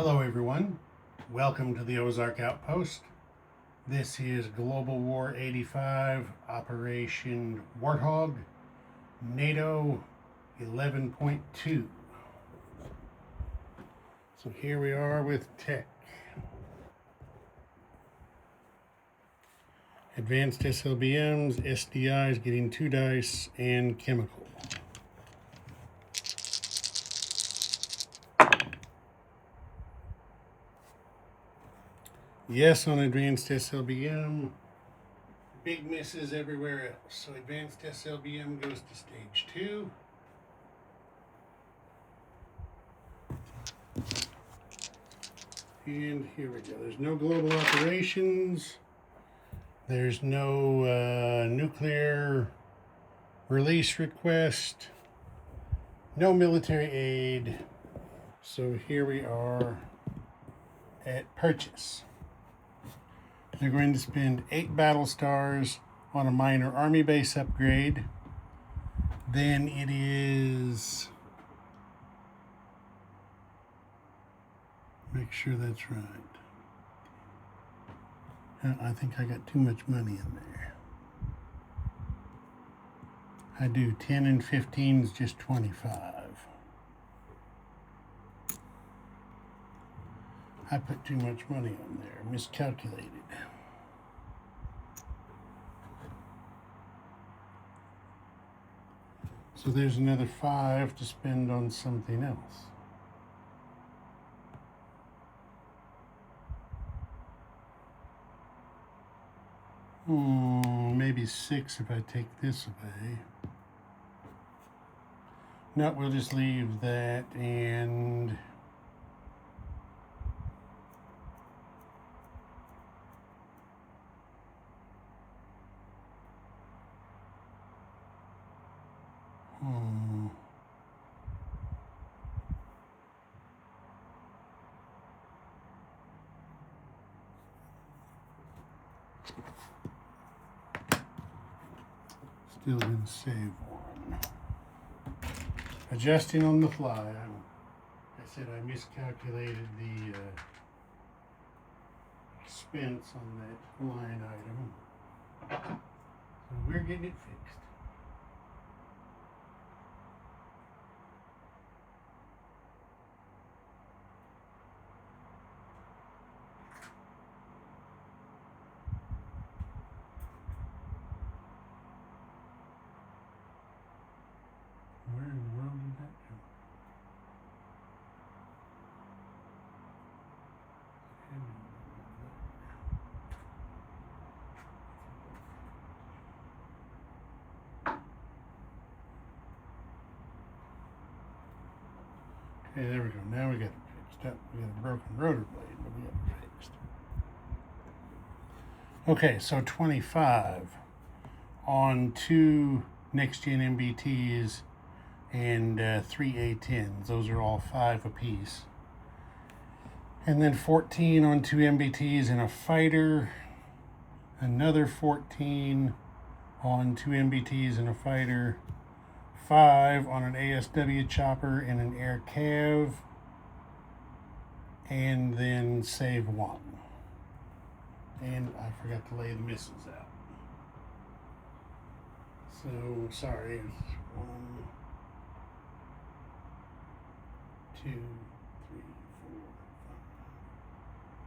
Hello everyone, welcome to the Ozark Outpost. This is Global War 85 Operation Warthog, NATO 11.2. So here we are with tech. Advanced SLBMs, SDIs getting 2 dice, and chemical. Yes on advanced SLBM, big misses everywhere else. So advanced SLBM goes to stage 2. And here we go. There's no global operations. There's no nuclear release request. No military aid. So here we are at purchase. They're going to spend 8 battle stars on a minor army base upgrade. Then it is... Make sure that's right. I think I got too much money in there. I do 10 and 15 is just 25. I put too much money on there, miscalculated. So there's another 5 to spend on something else. Maybe 6 if I take this away. No, we'll just leave that and... Still didn't save one. Adjusting on the fly. I said I miscalculated the expense on that line item. So we're getting it fixed. Where in the world did that go? Okay, there we go. Now we got it fixed up. We got a broken rotor blade, but we got it fixed. Okay, so 25 on 2 next-gen MBTs and 3 A10s. Those are all 5 apiece. And then 14 on 2 MBTs and a fighter. Another 14 on 2 MBTs and a fighter. 5 on an ASW chopper and an air cav. And then save 1. And I forgot to lay the missiles out. So, sorry, it's 1, 2, 3, 4,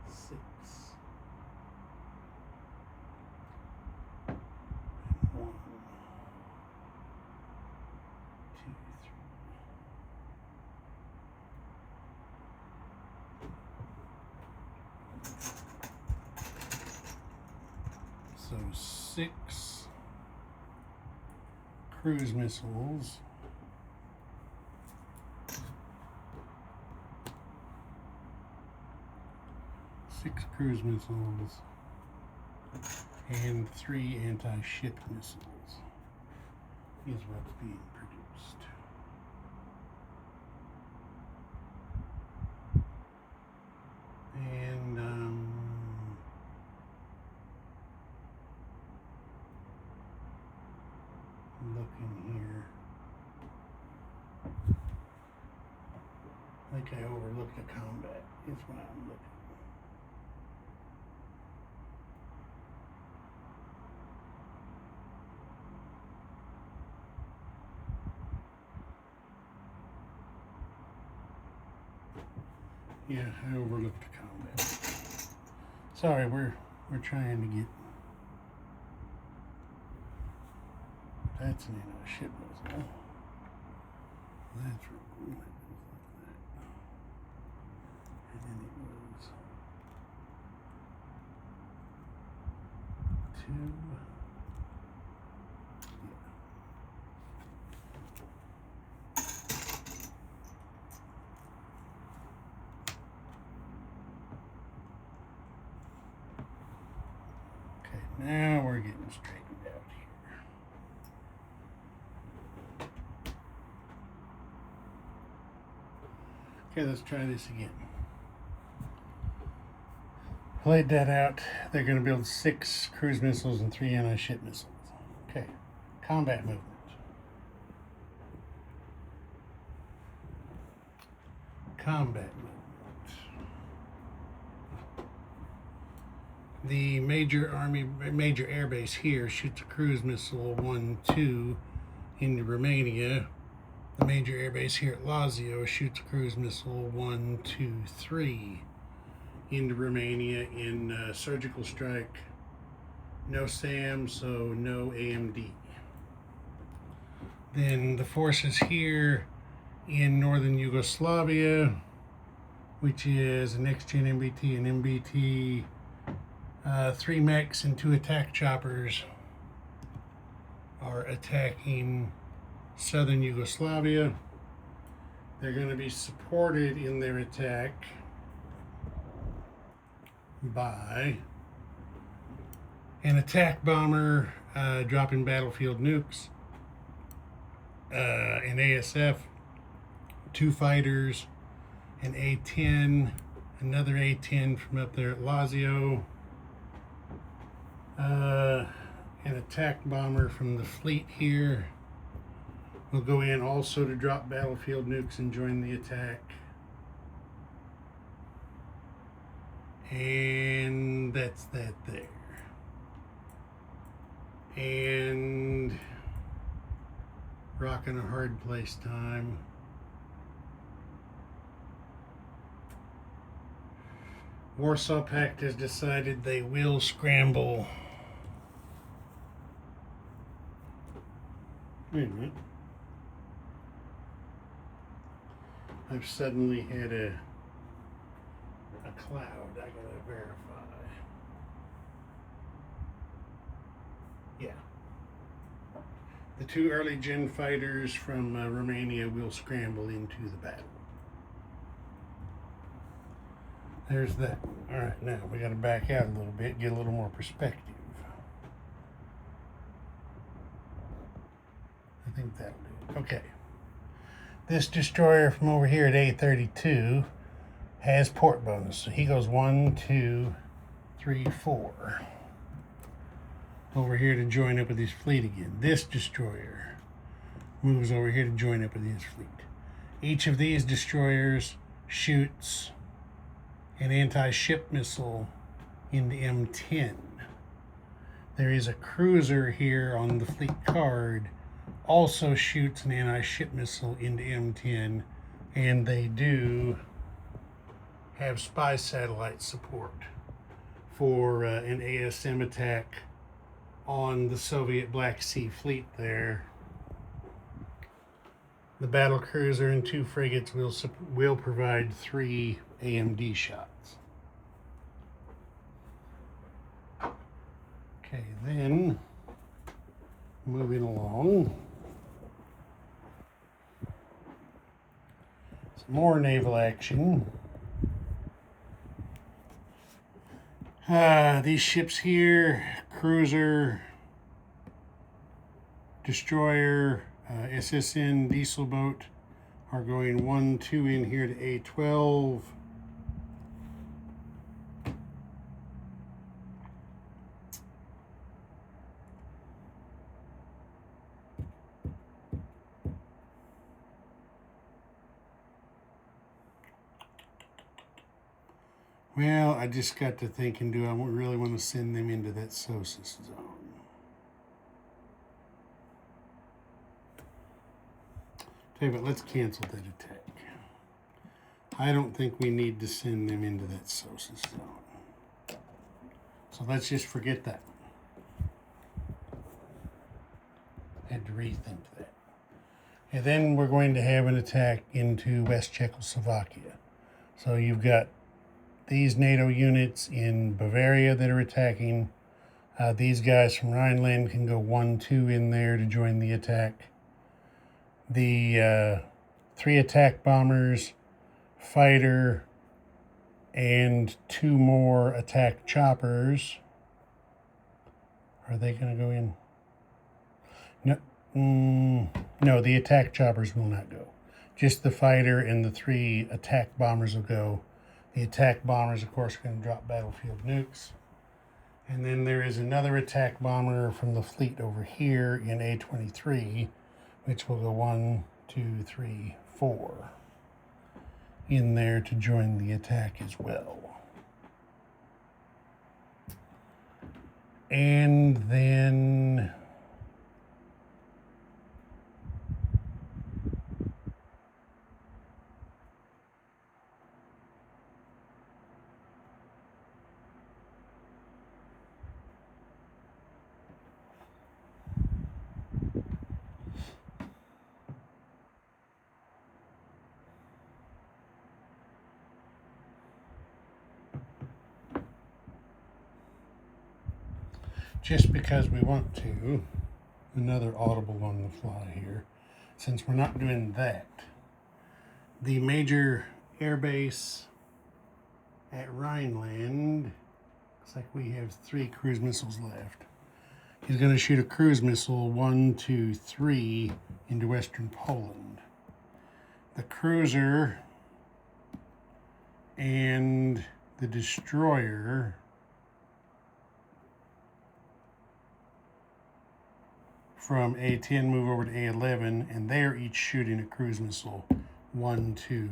5, 6. And 1, 2, 3. So 6 cruise missiles. 6 cruise missiles and 3 anti-ship missiles is what's being produced. And looking here, I think think I overlooked the combat. Is what I'm looking. Yeah, I overlooked the combat. Sorry, we're trying to get. That's an ship missile. That's wrong. And then it was 2. Okay, now we're getting straightened out here. Okay, let's try this again. Laid that out. They're going to build 6 cruise missiles and 3 anti-ship missiles. Okay, combat movement. Combat movement. The major air base here shoots a cruise missile 1-2 into Romania. The major air base here at Lazio shoots a cruise missile 1-2-3 into Romania in surgical strike. No SAM, so no AMD. Then the forces here in northern Yugoslavia, which is a next-gen MBT and MBT, 3 mechs and 2 attack choppers, are attacking southern Yugoslavia. They're going to be supported in their attack by an attack bomber dropping battlefield nukes, an ASF, 2 fighters, an A-10, another A-10 from up there at Lazio, an attack bomber from the fleet here will go in also to drop battlefield nukes and join the attack. And that's that there. And rocking a hard place time. Warsaw Pact has decided they will scramble. Wait a minute. I've suddenly had a cloud. I gotta verify. Yeah. The 2 early gen fighters from Romania will scramble into the battle. There's that. All right, now we got to back out a little bit, get a little more perspective. I think that'll do it. Okay. This destroyer from over here at A32 has port bonus. So he goes 1, 2, 3, 4. Over here to join up with his fleet again. This destroyer moves over here to join up with his fleet. Each of these destroyers shoots an anti-ship missile into M10. There is a cruiser here on the fleet card, also shoots an anti-ship missile into M10, and they do have spy satellite support for an ASM attack on the Soviet Black Sea Fleet there. The battle cruiser and 2 frigates will provide 3 AMD shots. Okay, then moving along. Some more naval action. These ships here, cruiser, destroyer, SSN diesel boat, are going 1, 2 in here to A12. Well, I just got to thinking, do I really want to send them into that SOSIS zone? Tell you what, let's cancel that attack. I don't think we need to send them into that SOSIS zone. So let's just forget that. Had to rethink that. And then we're going to have an attack into West Czechoslovakia. So you've got these NATO units in Bavaria that are attacking. These guys from Rhineland can go 1-2 in there to join the attack. The 3 attack bombers, fighter, and 2 more attack choppers. Are they going to go in? No, no, the attack choppers will not go. Just the fighter and the 3 attack bombers will go. The attack bombers, of course, are going to drop battlefield nukes. And then there is another attack bomber from the fleet over here in A23, which will go 1, 2, 3, 4 in there to join the attack as well. And then just because we want to, another audible on the fly here, since we're not doing that, the major air base at Rhineland, looks like we have 3 cruise missiles left. He's going to shoot a cruise missile 1, 2, 3 into Western Poland. The cruiser and the destroyer from A10 move over to A11, and they're each shooting a cruise missile 1, 2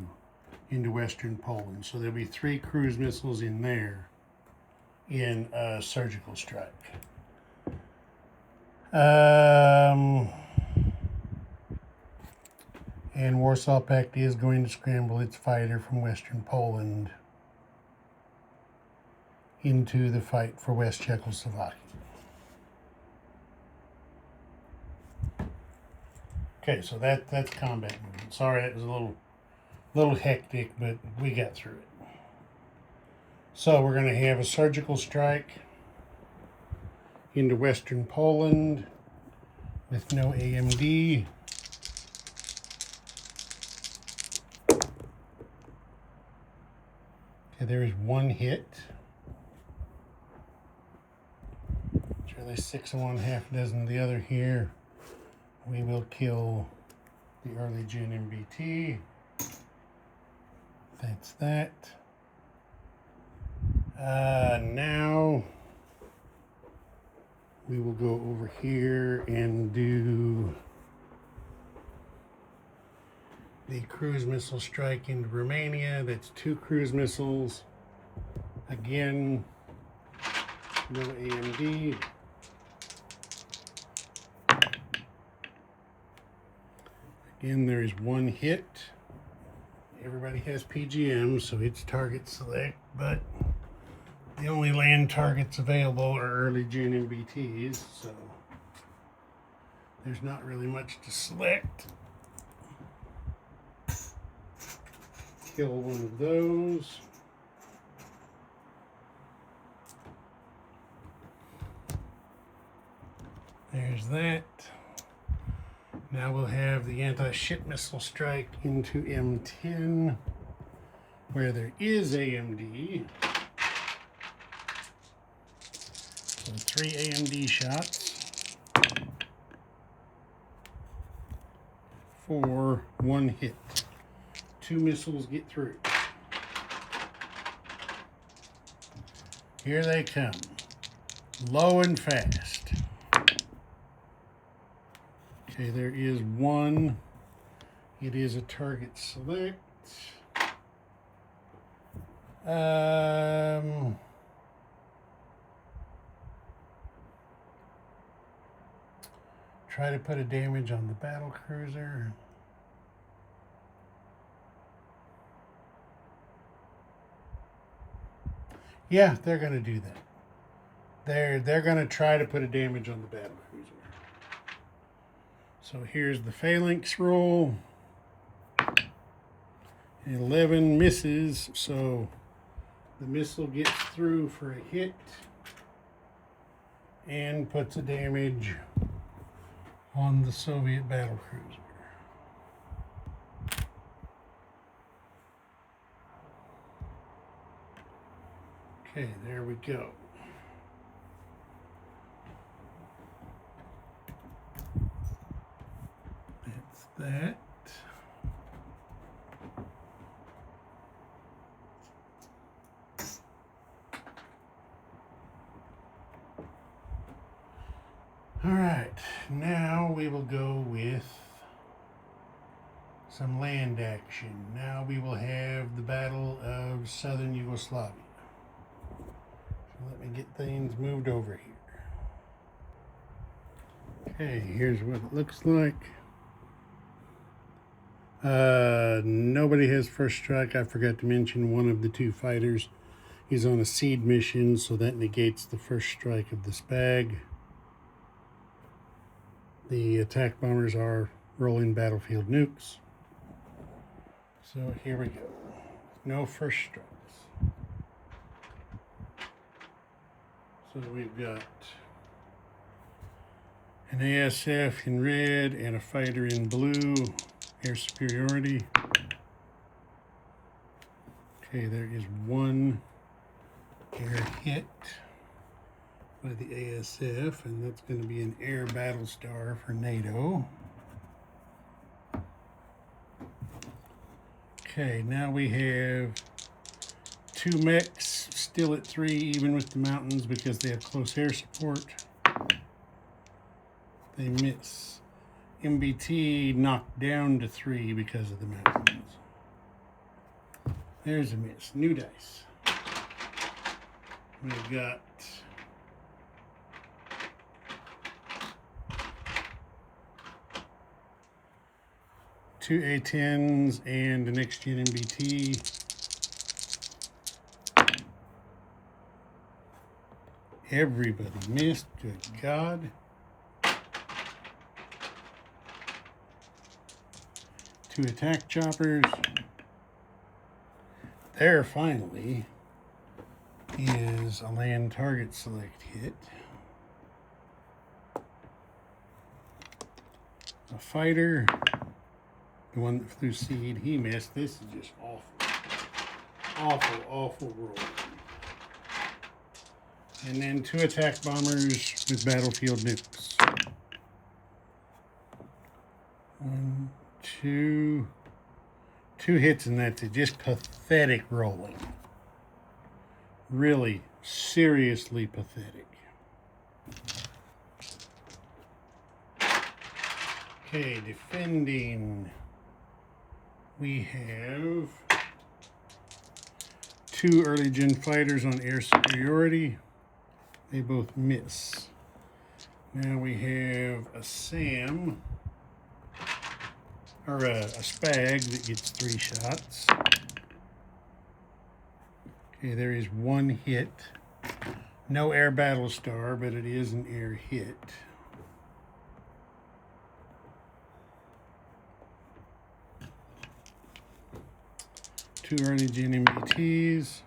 into Western Poland. So there'll be 3 cruise missiles in there in a surgical strike. And Warsaw Pact is going to scramble its fighter from Western Poland into the fight for West Czechoslovakia. Okay, so that's combat movement. Sorry, it was a little hectic, but we got through it. So we're going to have a surgical strike into Western Poland with no AMD. Okay, there is 1 hit. Sure, there's 6 and 1/2 dozen of the other here. We will kill the early June MBT. That's that. Now we will go over here and do the cruise missile strike into Romania. That's 2 cruise missiles. Again, no AMD. Again, there is 1 hit. Everybody has PGM, so it's target select, but the only land targets available are early June MBTs, so there's not really much to select. Kill 1 of those. There's that. Now we'll have the anti-ship missile strike into M10, where there is AMD. So 3 AMD shots for 1 hit. 2 missiles get through. Here they come, low and fast. Okay, there is 1. It is a target select. Try to put a damage on the battle cruiser. Yeah, they're going to do that. They're going to try to put a damage on the battle cruiser. So here's the phalanx roll. 11 misses, so the missile gets through for a hit and puts a damage on the Soviet battle cruiser. Okay, there we go. That's that. All right, now we will go with some land action. Now we will have the Battle of Southern Yugoslavia. So let me get things moved over here. Okay, here's what it looks like. Nobody has first strike. I forgot to mention one of the two fighters is on a seed mission, so that negates the first strike of this bag. The attack bombers are rolling battlefield nukes. So here we go. No first strikes. So we've got an ASF in red and a fighter in blue. Air superiority. Okay, there is one air hit by the ASF, and that's going to be an air battle star for NATO. Okay, now we have two mechs still at 3, even with the mountains, because they have close air support. They miss. MBT knocked down to 3 because of the mountains. There's a miss. New dice. We've got two A10s and a next gen MBT. Everybody missed. Good God. Two attack choppers. There finally is a land target select hit. A fighter, the one that flew seed, he missed. This is just awful. Awful roll. And then two attack bombers with battlefield nukes. 1, 2, 2 hits, and that's it. Just pathetic rolling. Really, seriously pathetic. Okay, defending. We have 2 early gen fighters on air superiority. They both miss. Now we have a SAM, or a SPAG that gets 3 shots. Okay, there is 1 hit. No air battle star, but it is an air hit. Two early gen MBTs.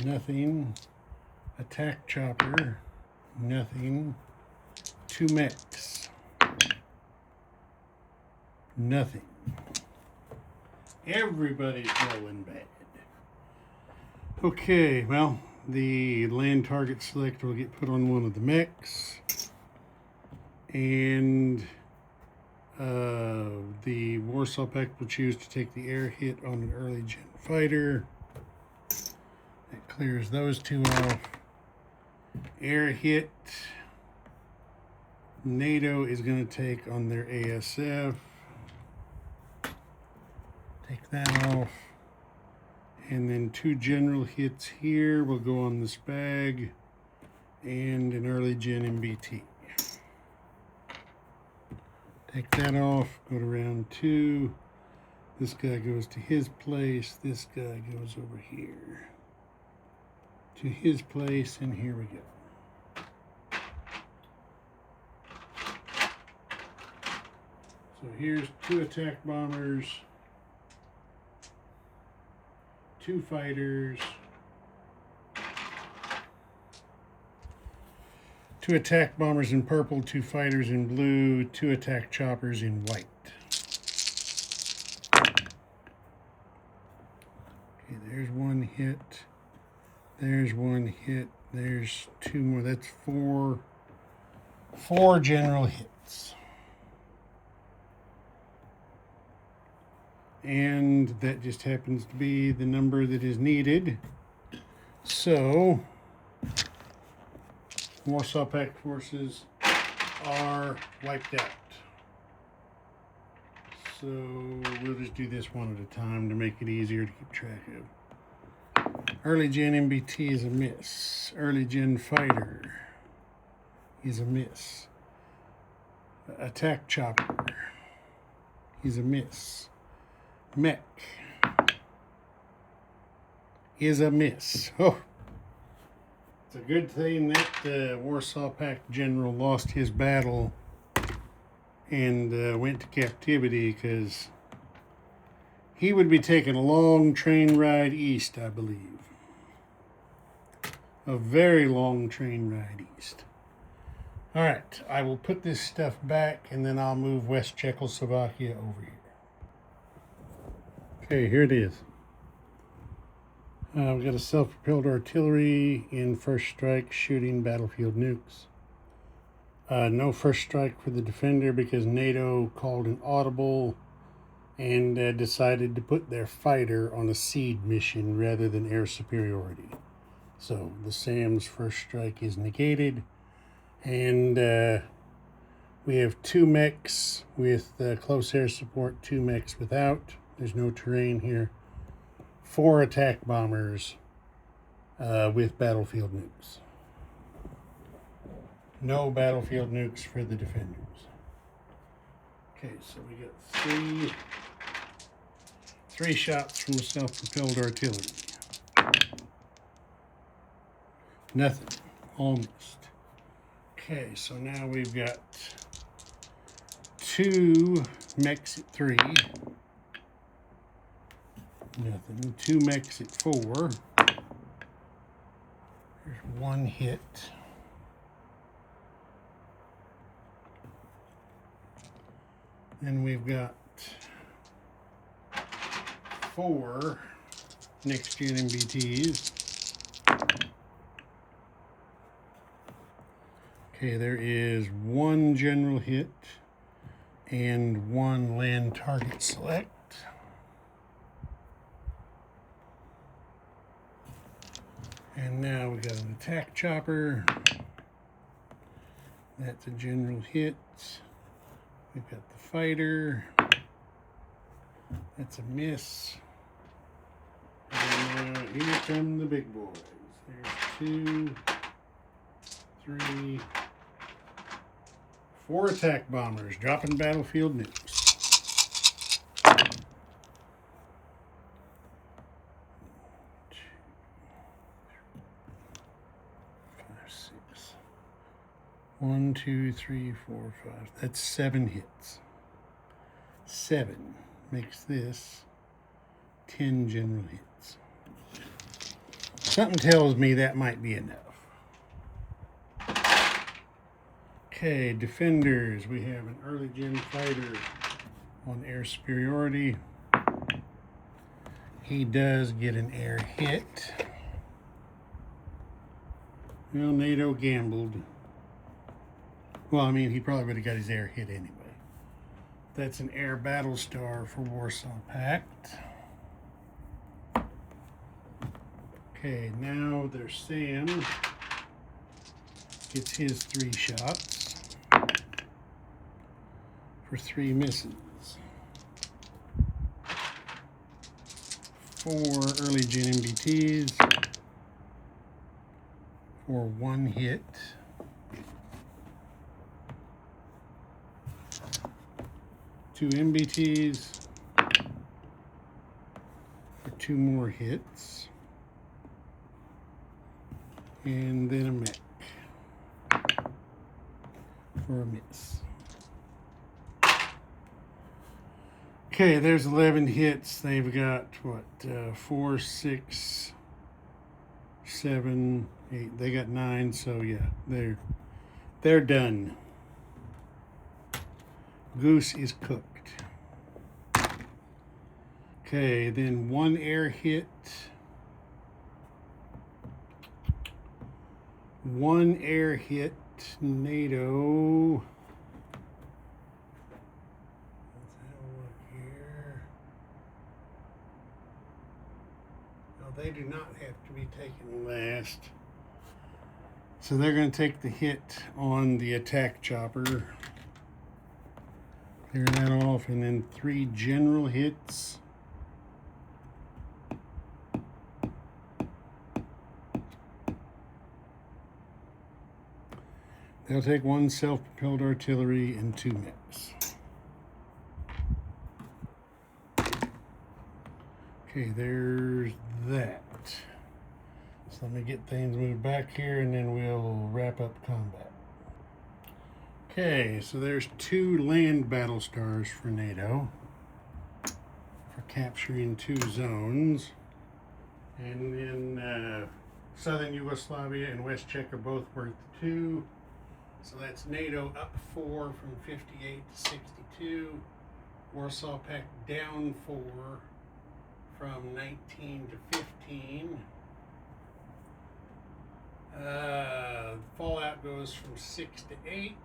Nothing. Attack chopper. Nothing. 2 mechs. Nothing. Everybody's rolling bad. Okay, well, the land target select will get put on one of the mechs. And the Warsaw Pact will choose to take the air hit on an early gen fighter. That clears those 2 off. Air hit. NATO is going to take on their ASF. Take that off. And then 2 general hits here will go on the Spag and an early gen MBT. Take that off, go to round 2. This guy goes to his place. This guy goes over here to his place, and here we go. So here's 2 attack bombers, 2 fighters, 2 attack bombers in purple, 2 fighters in blue, 2 attack choppers in white. Okay, there's 1 hit. There's 1 hit. There's 2 more. That's 4 general hits. And that just happens to be the number that is needed. So Warsaw Pact forces are wiped out. So we'll just do this one at a time to make it easier to keep track of. Early gen MBT is a miss. Early gen fighter is a miss. Attack chopper is a miss. Mech is a miss. Oh, it's a good thing that Warsaw Pact general lost his battle and went to captivity, because he would be taking a long train ride east, I believe. A very long train ride east. All right, I will put this stuff back, and then I'll move West Czechoslovakia over here. Okay, here it is. We've got a self-propelled artillery in first strike shooting battlefield nukes. No first strike for the defender because NATO called an audible and decided to put their fighter on a seed mission rather than air superiority. So the SAM's first strike is negated, and we have 2 mechs with close air support, 2 mechs without. There's no terrain here. 4 attack bombers with battlefield nukes. No battlefield nukes for the defenders. Okay, so we got 3 shots from self-propelled artillery. Nothing. All missed. Okay, so now we've got 2 mechs at 3. Nothing. 2 mechs at 4. There's 1 hit. Then we've got 4 next-gen MBTs. Okay, there is 1 general hit and 1 land target select. And now we got an attack chopper. That's a general hit. We've got the fighter. That's a miss. And here come the big boys. There's 2, 3, 4 attack bombers dropping battlefield nukes. 1, 2, 3, 4, 5. That's 7 hits. 7 makes this 10 general hits. Something tells me that might be enough. Okay, defenders. We have an early gen fighter on air superiority. He does get an air hit. Well, NATO gambled. Well, I mean, he probably would have got his air hit anyway. That's an air battle star for Warsaw Pact. Okay, now their Sam gets his 3 shots for 3 misses. 4 early gen MBTs for 1 hit. 2 MBTs for 2 more hits. And then a mech for a miss. Okay, there's 11 hits. They've got what? 4, 6, 7, 8. They got 9. So yeah, they're done. Goose is cooked. Okay, then 1 air hit. 1 air hit. NATO. They do not have to be taken last. So they're going to take the hit on the attack chopper. Clear that off, and then 3 general hits. They'll take 1 self-propelled artillery and 2 mechs. Okay, there's that. So let me get things moved back here and then we'll wrap up combat. Okay, so there's 2 land battle stars for NATO for capturing 2 zones. And then Southern Yugoslavia and West Czech are both worth 2. So that's NATO up 4 from 58 to 62. Warsaw Pact down 4 from 19 to 15. Fallout goes from 6 to 8.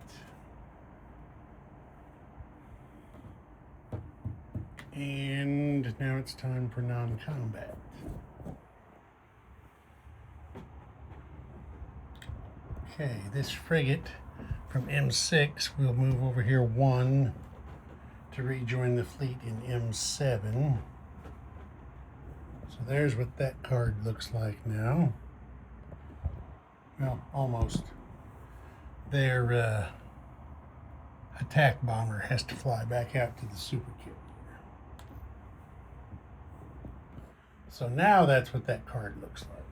And now it's time for non-combat. Okay, this frigate from M6 will move over here 1 to rejoin the fleet in M7. So there's what that card looks like now. Well, almost. Their attack bomber has to fly back out to the super carrier. So now that's what that card looks like.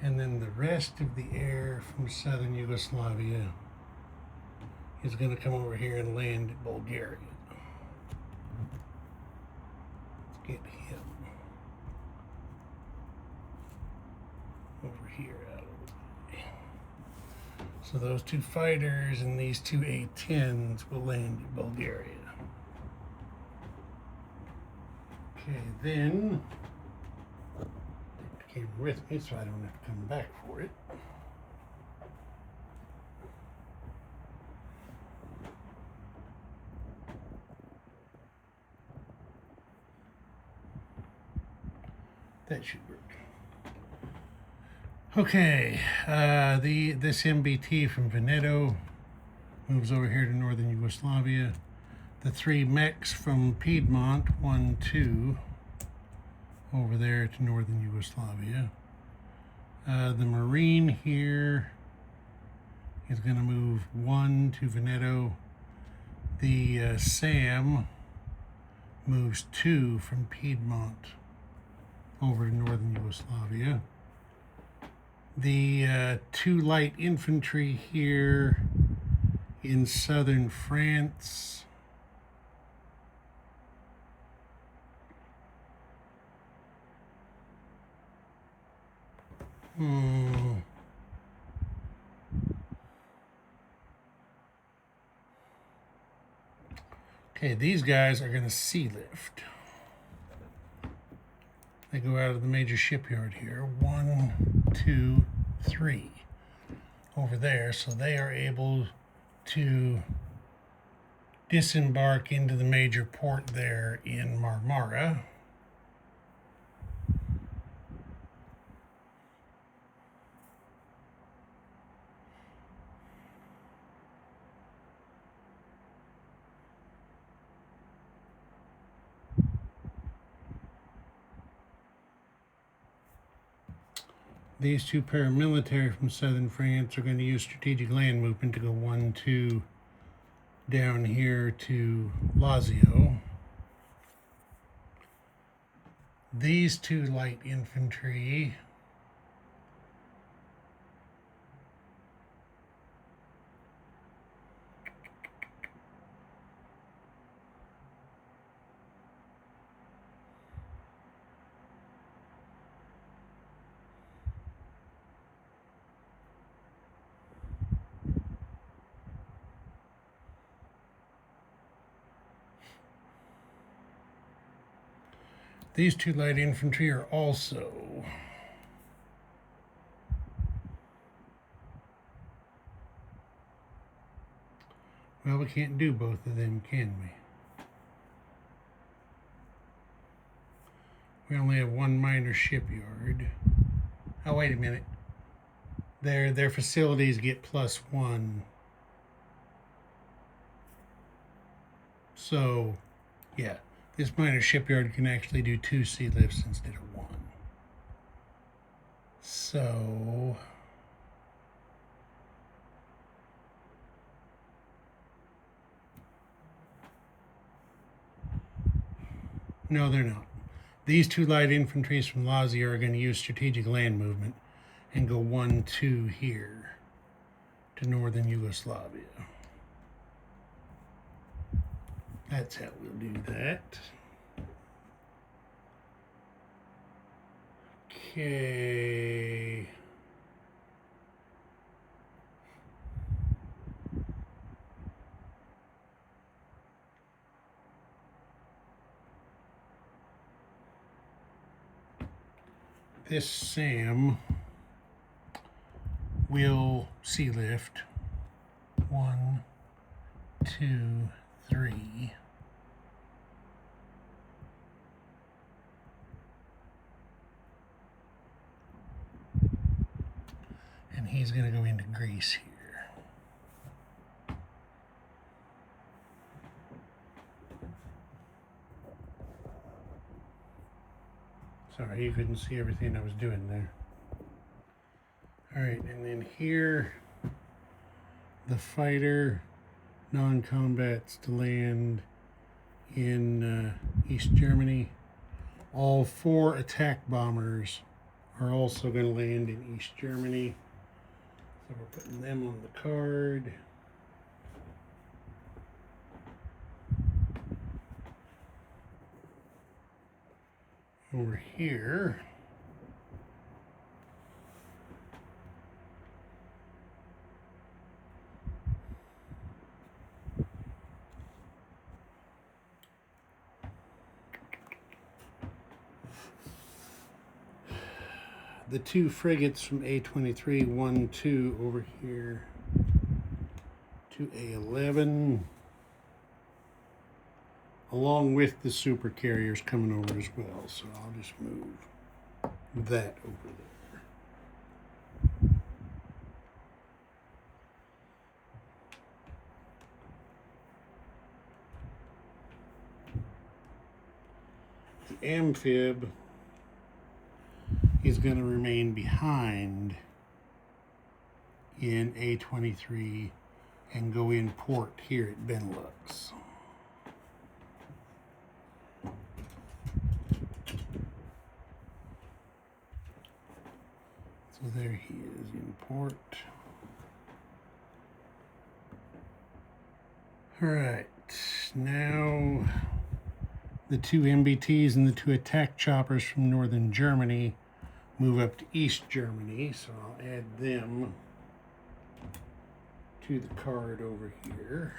And then the rest of the air from Southern Yugoslavia is going to come over here and land at Bulgaria. Let's get him over here out of the way. So those 2 fighters and these 2 A-10s will land at Bulgaria. Okay, then take the camera with me so I don't have to come back for it. That should work. Okay, this MBT from Veneto moves over here to Northern Yugoslavia. The 3 mechs from Piedmont, 1, 2, over there to Northern Yugoslavia. The Marine here is going to move 1 to Veneto. The SAM moves 2 from Piedmont over to Northern Yugoslavia. The 2 light infantry here in southern France Okay, these guys are going to sea lift. They go out of the major shipyard here. 1, 2, 3 over there. So they are able to disembark into the major port there in Marmara. These two paramilitary from southern France are going to use strategic land movement to go 1-2 down here to Lazio. These two light infantry light infantry are also well, we can't do both of them, can we? We only have one minor shipyard. Oh, wait a minute. Their facilities get +1. So, yeah, this minor shipyard can actually do 2 sea lifts instead of 1. So, no, they're not. These two light infantries from Lazio are going to use strategic land movement and go 1-2 here to northern Yugoslavia. That's how we'll do that. Okay. This Sam will sea lift 1, 2, 3. And he's going to go into Greece here. Sorry, you couldn't see everything I was doing there. All right, and then here, the fighter non-combats to land in East Germany. All 4 attack bombers are also going to land in East Germany. So we're putting them on the card. Over here, the 2 frigates from A23, 1-2 over here to A11, along with the super carriers coming over as well. So I'll just move that over there. The amphib is going to remain behind in A23 and go in port here at Benelux. So there he is in port. All right, now the 2 MBTs and the 2 attack choppers from northern Germany move up to East Germany, so I'll add them to the card over here.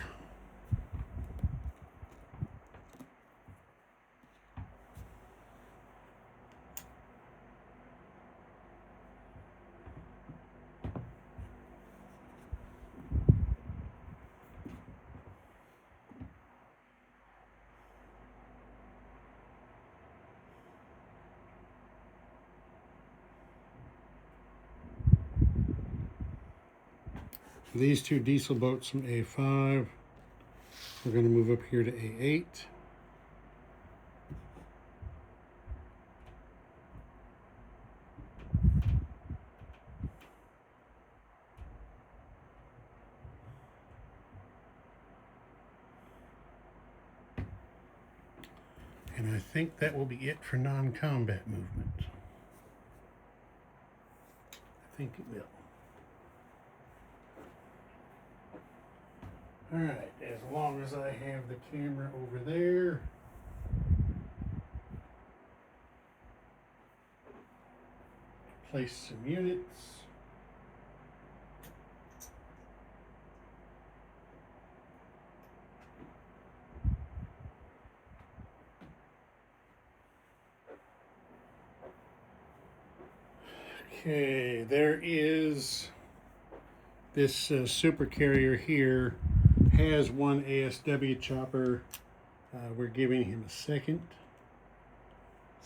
These 2 diesel boats from A5, we're going to move up here to A8. And I think that will be it for non-combat movement. I think it will. Alright, as long as I have the camera over there. Place some units. Okay, there is this super carrier here has one ASW chopper. We're giving him a second.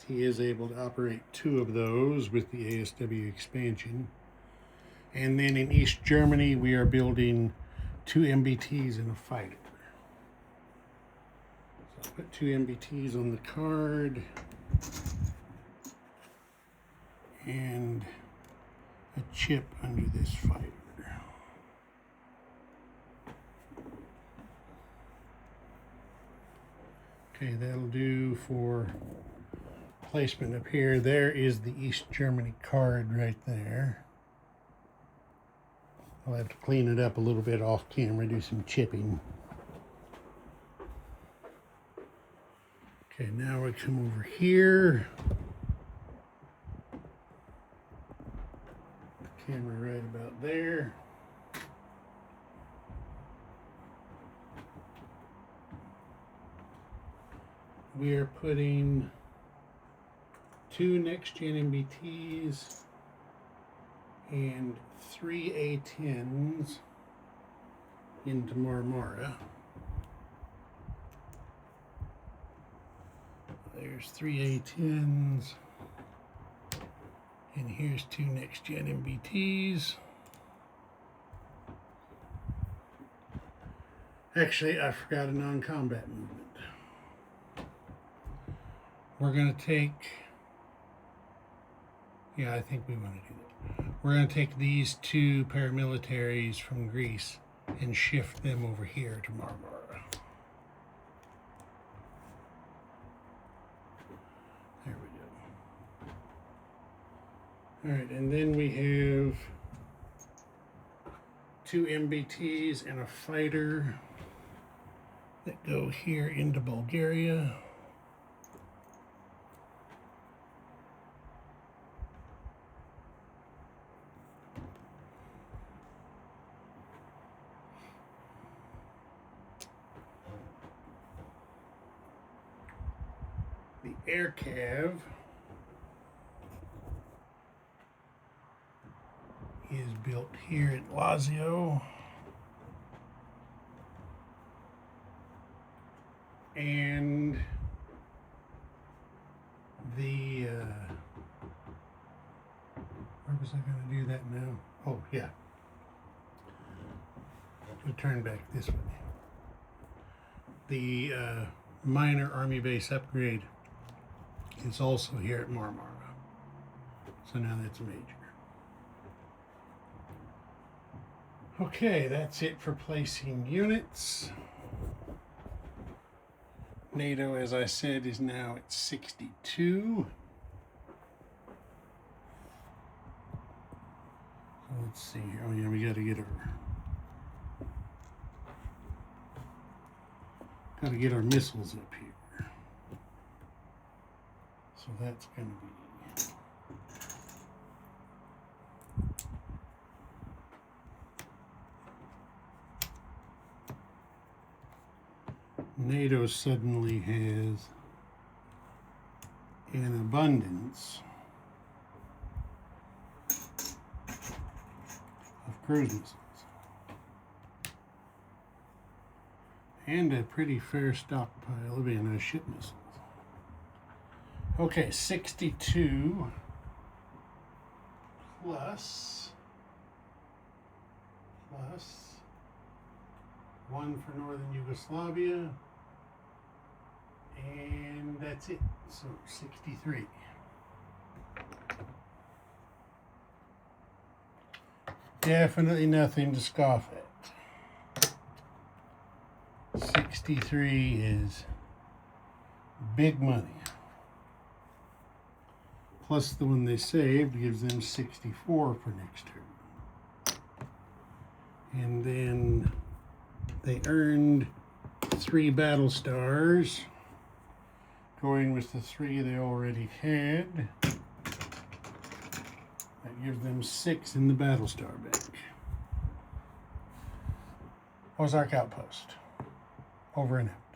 He is able to operate 2 of those with the ASW expansion. And then in East Germany, we are building 2 MBTs and a fighter. So I'll put 2 MBTs on the card. And a chip under this fighter. Okay, that'll do for placement up here. There is the East Germany card right there. I'll have to clean it up a little bit off camera, do some chipping. Okay, now we come over here. The camera right about there. We are putting 2 next-gen MBTs and 3 A-10s into Marmara. There's 3 A-10s, and here's 2 next-gen MBTs. Actually, I forgot a non-combat movement. We're going to take, yeah, I think we want to do that. We're going to take these 2 paramilitaries from Greece and shift them over here to Marmara. There we go. All right, and then we have 2 MBTs and a fighter that go here into Bulgaria. The air cav is built here at Lazio, and the where was I going to do that now? Oh yeah, we'll turn back this way. The minor army base upgrade is also here at Marmara, so now that's major. Okay, that's it for placing units. NATO, as I said, is now at 62. So let's see here. Oh yeah, we got to get our missiles up here. So that's going to be NATO suddenly has an abundance of cruise missiles and a pretty fair stockpile of anti-ship missiles. Okay, 62 plus 1 for Northern Yugoslavia, and that's it. So 63. Definitely nothing to scoff at. 63 is Big money. Plus the one they saved gives them 64 for next turn. And then they earned 3 battle stars, going with the 3 they already had. That gives them 6 in the battle star bank. Ozark Outpost. Over and out.